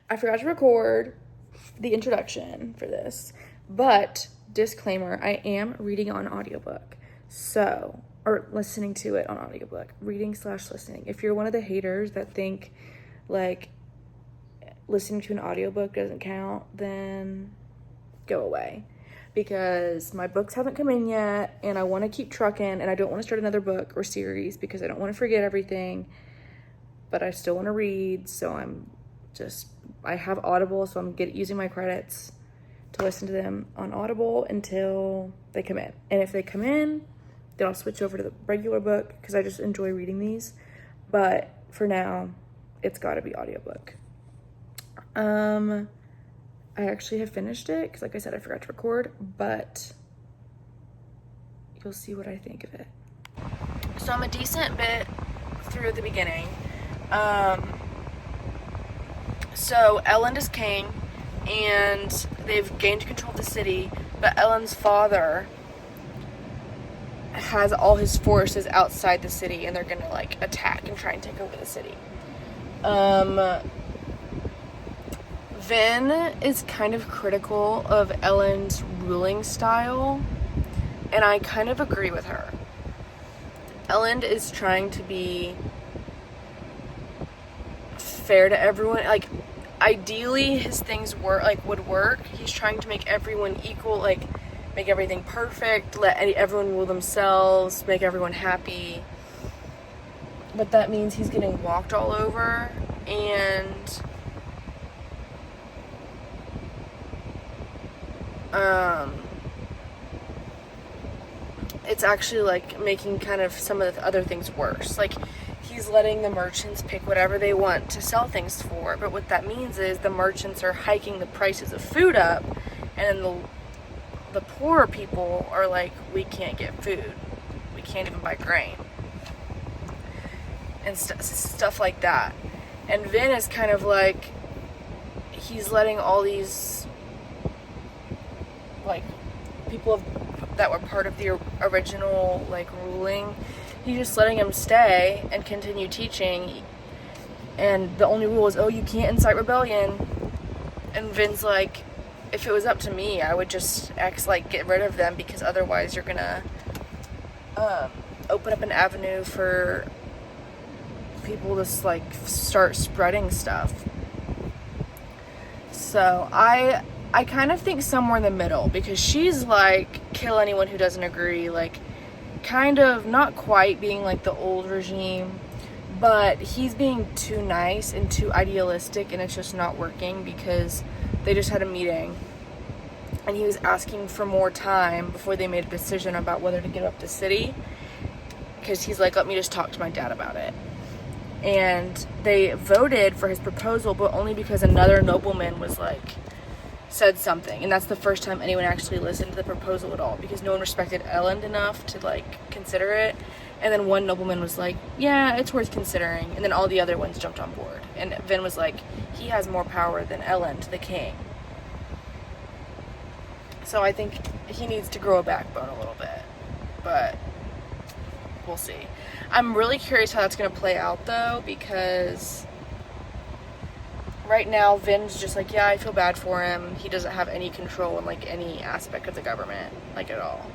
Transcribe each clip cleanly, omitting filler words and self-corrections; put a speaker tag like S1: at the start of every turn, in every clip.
S1: I forgot to record the introduction for this, but disclaimer, I am reading on audiobook. So, or listening to it on audiobook. Reading/listening. If you're one of the haters that think like listening to an audiobook doesn't count, then go away. Because my books haven't come in yet and I want to keep trucking and I don't want to start another book or series because I don't want to forget everything, but I still want to read. So I have Audible, so I'm using my credits to listen to them on Audible until they come in. And if they come in, then I'll switch over to the regular book because I just enjoy reading these. But for now, it's got to be audiobook. I actually have finished it because, like I said, I forgot to record, but you'll see what I think of it. So I'm a decent bit through the beginning. So Ellen is king, and they've gained control of the city, but Ellen's father has all his forces outside the city, and they're gonna like attack and try and take over the city. Vin is kind of critical of Ellen's ruling style, and I kind of agree with her. Ellen is trying to be fair to everyone. Like, ideally, his things would work. He's trying to make everyone equal, like, make everything perfect, let everyone rule themselves, make everyone happy. But that means he's getting walked all over, and it's actually like making kind of some of the other things worse. Like, he's letting the merchants pick whatever they want to sell things for, but what that means is the merchants are hiking the prices of food up, and then the poorer people are like, we can't get food, we can't even buy grain, and stuff like that. And Vin is kind of like, he's letting all these like people that were part of the original like ruling, he's just letting them stay and continue teaching, and the only rule is, oh, you can't incite rebellion. And Vin's like, if it was up to me, I would just get rid of them, because otherwise you're gonna open up an avenue for people to like start spreading stuff. So I kind of think somewhere in the middle, because she's like, kill anyone who doesn't agree, like kind of not quite being like the old regime, but he's being too nice and too idealistic, and it's just not working, because they just had a meeting and he was asking for more time before they made a decision about whether to give up the city, because he's like, let me just talk to my dad about it. And they voted for his proposal, but only because another nobleman was like, said something, and that's the first time anyone actually listened to the proposal at all, because no one respected Ellen enough to like consider it. And then one nobleman was like, yeah, it's worth considering, and then all the other ones jumped on board, and Vin was like, he has more power than Ellen to the king. So I think he needs to grow a backbone a little bit, but we'll see. I'm really curious how that's going to play out though, because right now Vin's just like, yeah, I feel bad for him. He doesn't have any control in like any aspect of the government, like at all.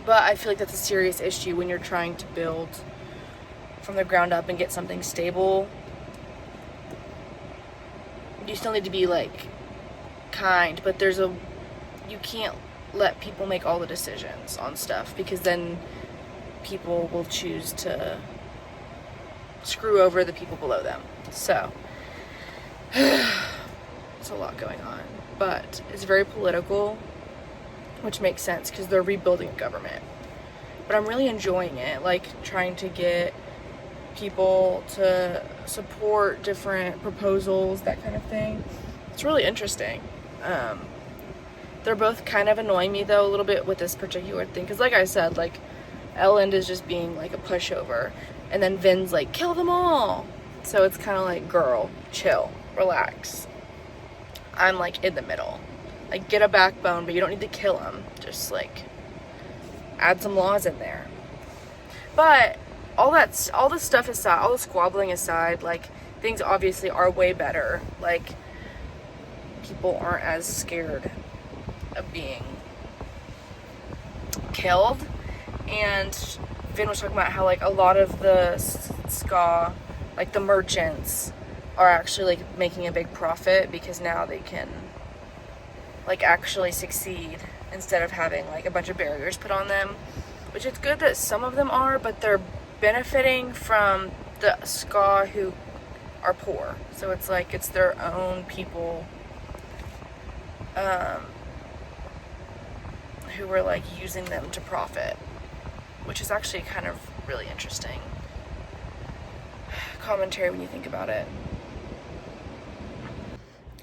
S1: But I feel like that's a serious issue when you're trying to build from the ground up and get something stable. You still need to be like kind, but you can't let people make all the decisions on stuff, because then people will choose to screw over the people below them. So it's a lot going on, but it's very political, which makes sense because they're rebuilding a government. But I'm really enjoying it, like trying to get people to support different proposals, that kind of thing. It's really interesting. They're both kind of annoying me though a little bit with this particular thing, because like I said, like Ellen is just being like a pushover, and then Vin's like, kill them all. So it's kind of like, girl, chill, relax. I'm like in the middle, like get a backbone, but you don't need to kill them, just like add some laws in there. But all this stuff aside, all the squabbling aside, like things obviously are way better. Like, people aren't as scared of being killed. And Finn was talking about how, like, a lot of the ska, like the merchants, are actually like making a big profit because now they can like actually succeed instead of having like a bunch of barriers put on them, which it's good that some of them are, but they're benefiting from the ska who are poor. So it's like it's their own people who were like using them to profit, which is actually kind of really interesting commentary when you think about it.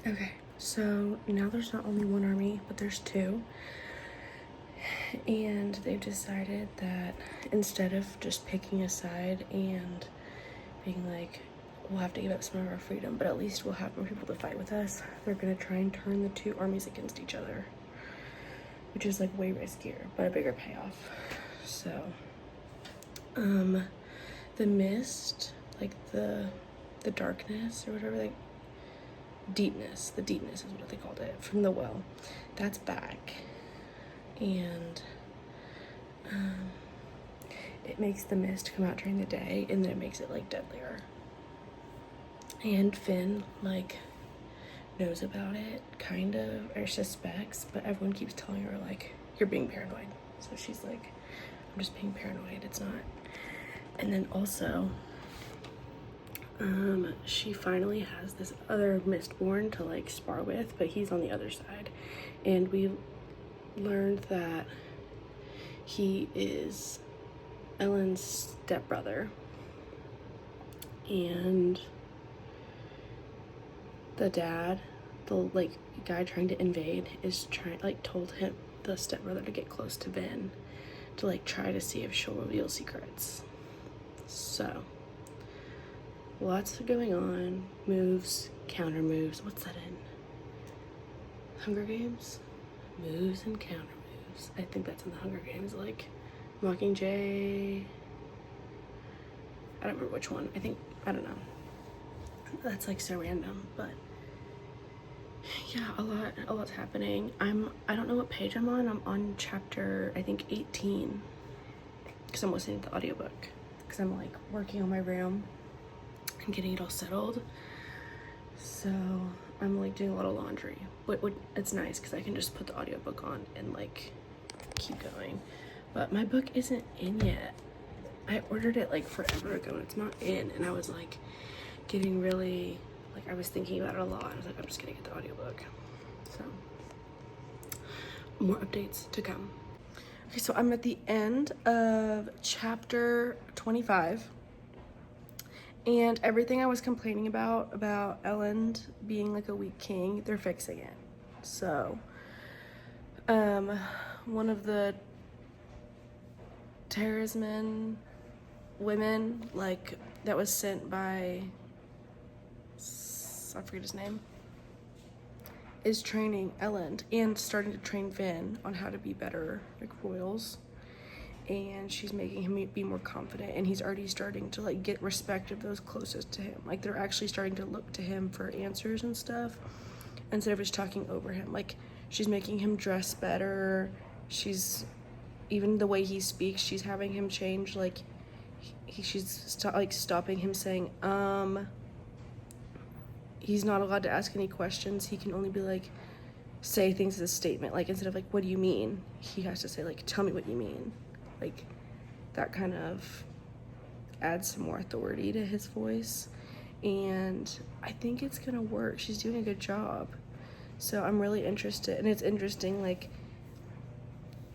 S1: Okay, so now there's not only one army, but there's two. And they've decided that instead of just picking a side and being like, we'll have to give up some of our freedom, but at least we'll have more people to fight with us, they're gonna try and turn the two armies against each other, which is like way riskier, but a bigger payoff. So, the mist, like the darkness or whatever, like the deepness is what they called it, from the well, that's back. And it makes the mist come out during the day, and then it makes it like deadlier. And Finn like knows about it, kind of, or suspects, but everyone keeps telling her like, you're being paranoid. So she's like, I'm just being paranoid, it's not. And then also she finally has this other Mistborn to like spar with, but he's on the other side, and we learned that he is Ellen's stepbrother, and the dad, the like guy trying to invade, is told him, the stepbrother, to get close to Vin to like try to see if she'll reveal secrets. So lots going on, moves, counter moves. What's that in Hunger Games? Moves and counter moves. I think that's in the Hunger Games, like Mockingjay. I don't remember which one. I don't know. That's like so random, but yeah, a lot's happening. I don't know what page I'm on. I'm on chapter, I think 18, because I'm listening to the audiobook, because I'm like working on my room and getting it all settled. So I'm like doing a lot of laundry, but it's nice because I can just put the audiobook on and like keep going. But my book isn't in yet. I ordered it like forever ago and it's not in, and I was like getting really, like, I was thinking about it a lot. I was like, I'm just gonna get the audiobook. So more updates to come. Okay, so I'm at the end of chapter 25. And everything I was complaining about Ellen being like a weak king, they're fixing it. So, one of the Terrorismen women, like, that was sent by, I forget his name, is training Ellen and starting to train Vin on how to be better, like, royals. And she's making him be more confident, and he's already starting to like get respect of those closest to him. Like, they're actually starting to look to him for answers and stuff instead of just talking over him. Like, she's making him dress better. She's, even the way he speaks, she's having him change. Like, she's stopping him saying he's not allowed to ask any questions. He can only be like, say things as a statement. Like, instead of like, what do you mean, he has to say like, tell me what you mean. Like, that kind of adds some more authority to his voice, and I think it's gonna work. She's doing a good job, so I'm really interested. And it's interesting, like,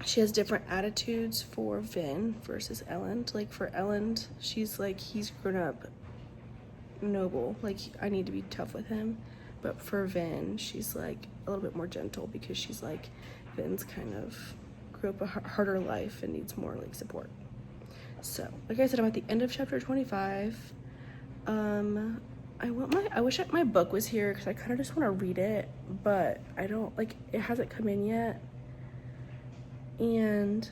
S1: she has different attitudes for Vin versus Ellen. Like, for Ellen, she's like, he's grown up noble, like, I need to be tough with him. But for Vin, she's like a little bit more gentle, because she's like, Vin's kind of grew up a harder life and needs more like support. So like I said, I'm at the end of chapter 25. I wish my book was here, because I kind of just want to read it, but I don't, like, it hasn't come in yet, and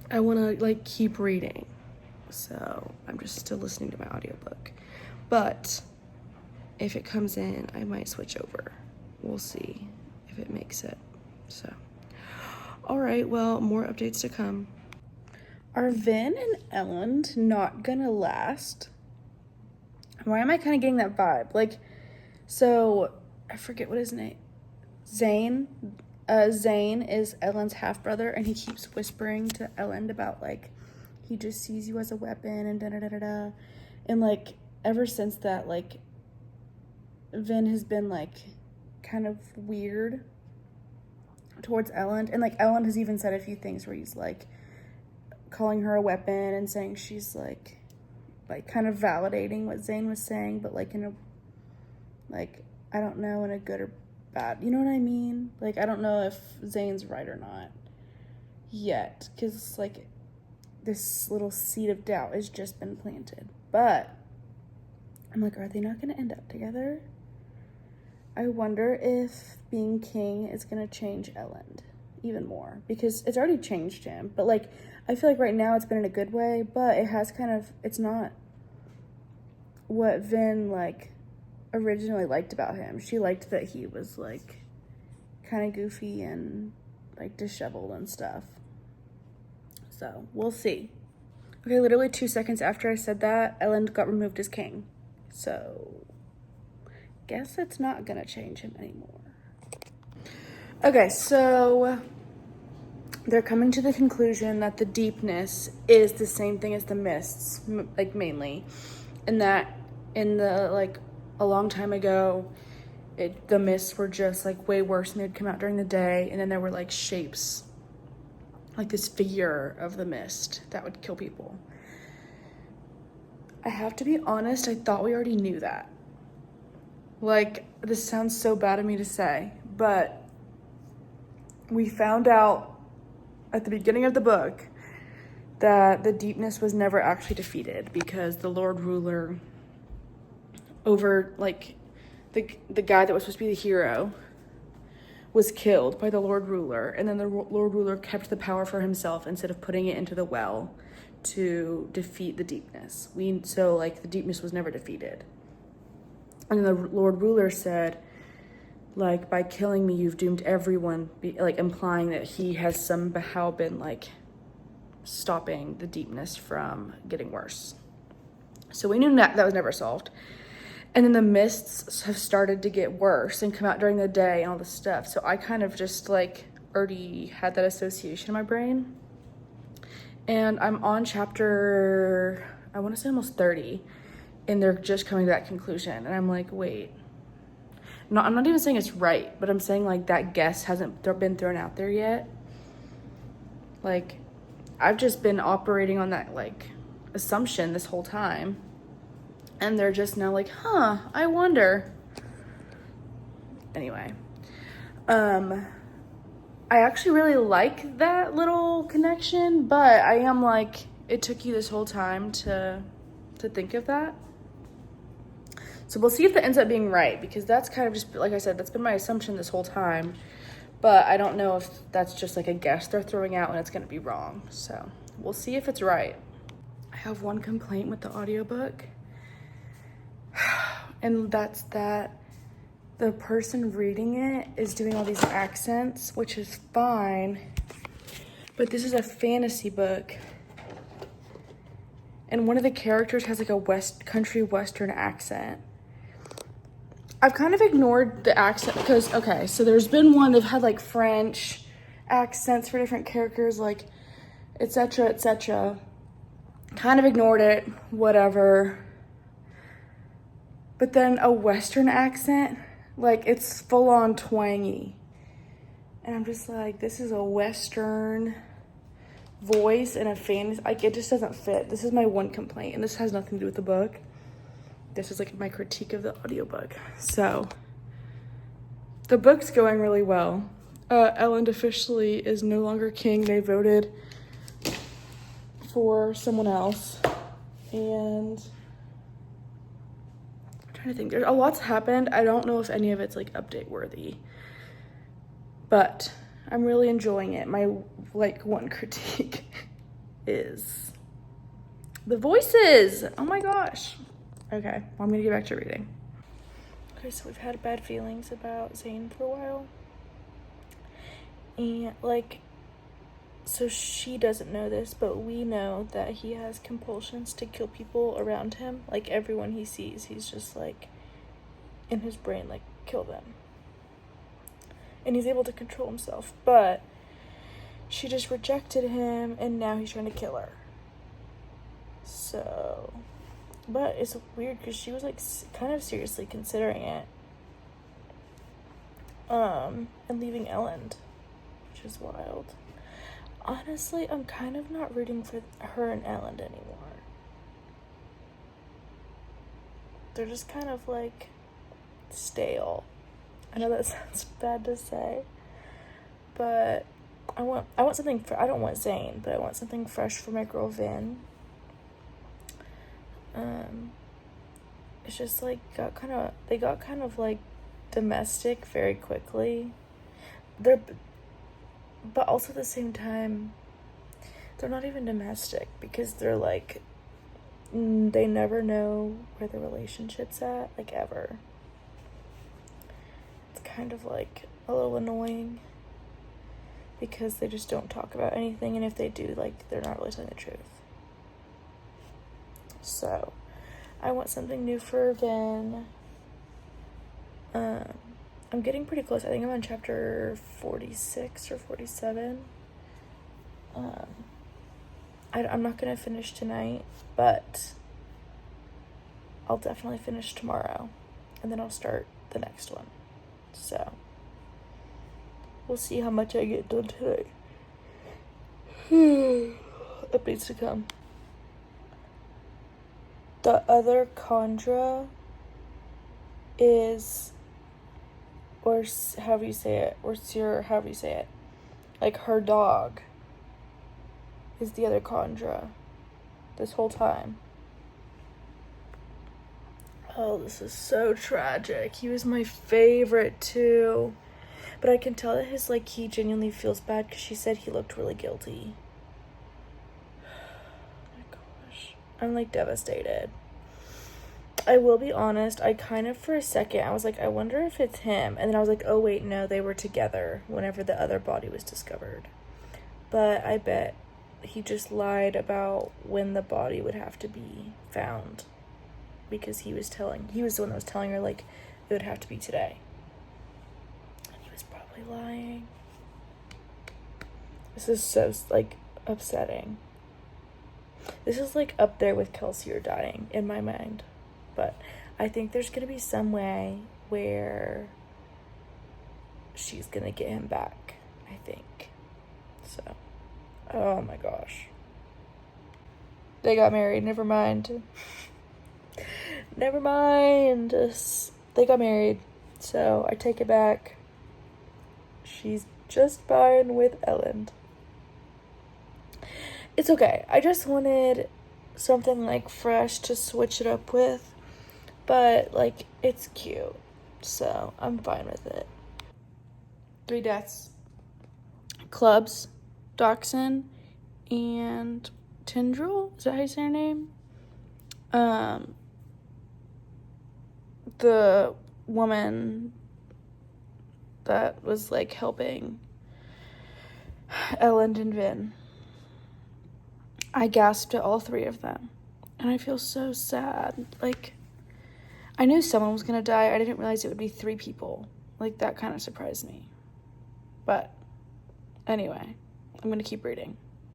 S1: I want to like keep reading, so I'm just still listening to my audiobook. But if it comes in, I might switch over. We'll see if it makes it. So, all right, well, more updates to come. Are Vin and Ellen not gonna last? Why am I kind of getting that vibe? Like, so, I forget what his name. Zane. Zane is Ellen's half-brother, and he keeps whispering to Ellen about, like, he just sees you as a weapon and da-da-da-da-da. And, like, ever since that, like, Vin has been, like, kind of weird towards Ellen. And, like, Ellen has even said a few things where he's, like, calling her a weapon and saying she's, like, kind of validating what Zane was saying, but, like, in a, like, I don't know, in a good or bad, you know what I mean? Like, I don't know if Zane's right or not yet, because, like, this little seed of doubt has just been planted. But I'm like, are they not going to end up together? I wonder if being king is going to change Ellen even more, because it's already changed him. But, like, I feel like right now it's been in a good way, but it has kind of, it's not what Vin, like, originally liked about him. She liked that he was, like, kind of goofy and, like, disheveled and stuff. So, we'll see. Okay, literally 2 seconds after I said that, Ellen got removed as king. So, guess it's not gonna change him anymore. Okay, so they're coming to the conclusion that the deepness is the same thing as the mists, like, mainly. And that in the, like, a long time ago, the mists were just, like, way worse, and they'd come out during the day, and then there were, like, shapes, like this figure of the mist that would kill people. I have to be honest, I thought we already knew that. Like, this sounds so bad of me to say, but we found out at the beginning of the book that the deepness was never actually defeated, because the Lord Ruler over, like, the guy that was supposed to be the hero was killed by the Lord Ruler, and then the Lord Ruler kept the power for himself instead of putting it into the well to defeat the deepness. So, like, the deepness was never defeated. And the Lord Ruler said, like, by killing me, you've doomed everyone, like, implying that he has somehow been, like, stopping the deepness from getting worse. So we knew that was never solved. And then the mists have started to get worse and come out during the day and all this stuff. So I kind of just, like, already had that association in my brain. And I'm on chapter, I want to say almost 30. And they're just coming to that conclusion. And I'm like, wait. No, I'm not even saying it's right, but I'm saying, like, that guess hasn't been thrown out there yet. Like, I've just been operating on that, like, assumption this whole time. And they're just now like, huh, I wonder. Anyway. I actually really like that little connection, but I am like, it took you this whole time to think of that. So we'll see if that ends up being right, because that's kind of just, like I said, that's been my assumption this whole time. But I don't know if that's just, like, a guess they're throwing out and it's going to be wrong. So we'll see if it's right. I have one complaint with the audiobook. And that's that the person reading it is doing all these accents, which is fine. But this is a fantasy book. And one of the characters has, like, a country western accent. I've kind of ignored the accent because, okay, so there's been one, they've had, like, French accents for different characters, like, etc., etc. Kind of ignored it, whatever. But then a Western accent, like, it's full-on twangy. And I'm just like, this is a Western voice and a fantasy, like, it just doesn't fit. This is my one complaint, and this has nothing to do with the book. This is, like, my critique of the audiobook. So, the book's going really well. Ellen officially is no longer king. They voted for someone else. And I'm trying to think. There's a lot's happened. I don't know if any of it's, like, update worthy. But I'm really enjoying it. My, like, one critique is the voices. Oh my gosh. Okay, well, I'm gonna get back to reading. Okay, so we've had bad feelings about Zane for a while. And, like, so she doesn't know this, but we know that he has compulsions to kill people around him. Like, everyone he sees, he's just, like, in his brain, like, kill them. And he's able to control himself, but she just rejected him, and now he's trying to kill her. So, but it's weird because she was, like, kind of seriously considering it. And leaving Ellen, which is wild. Honestly, I'm kind of not rooting for her and Ellen anymore. They're just kind of, like, stale. I know that sounds bad to say, but I want something I don't want Zane, but I want something fresh for my girl Vin. It's just like they got kind of like domestic very quickly. But also at the same time, they're not even domestic because they're like they never know where the relationship's at, like, ever. It's kind of like a little annoying because they just don't talk about anything, and if they do, like, they're not really telling the truth. So I want something new for Vin. I'm getting pretty close. I think I'm on chapter 46 or 47. I'm not gonna finish tonight, but I'll definitely finish tomorrow, and then I'll start the next one. So we'll see how much I get done today. Updates to come. The other Condra is, or however you say it, or Sir, however you say it, like, her dog is the other Condra this whole time. Oh, this is so tragic. He was my favorite too, but I can tell that he genuinely feels bad because she said he looked really guilty. Oh my gosh, I'm, like, devastated. I will be honest, I kind of, for a second, I was like, I wonder if it's him. And then I was like, oh wait, no, they were together whenever the other body was discovered. But I bet he just lied about when the body would have to be found. Because he was the one that was telling her, like, it would have to be today. And he was probably lying. This is so, like, upsetting. This is, like, up there with Kelsey or dying in my mind. But I think there's going to be some way where she's going to get him back, I think. So, oh my gosh. They got married, never mind. Never mind. They got married, so I take it back. She's just fine with Ellen. It's okay. I just wanted something, like, fresh to switch it up with. But, like, it's cute, so I'm fine with it. 3 deaths. Clubs, Dachshund, and Tindril? Is that how you say her name? The woman that was, like, helping Ellen and Vin. I gasped at all 3 of them. And I feel so sad. Like, I knew someone was gonna die. I didn't realize it would be 3 people. Like, that kind of surprised me. But anyway, I'm gonna keep reading.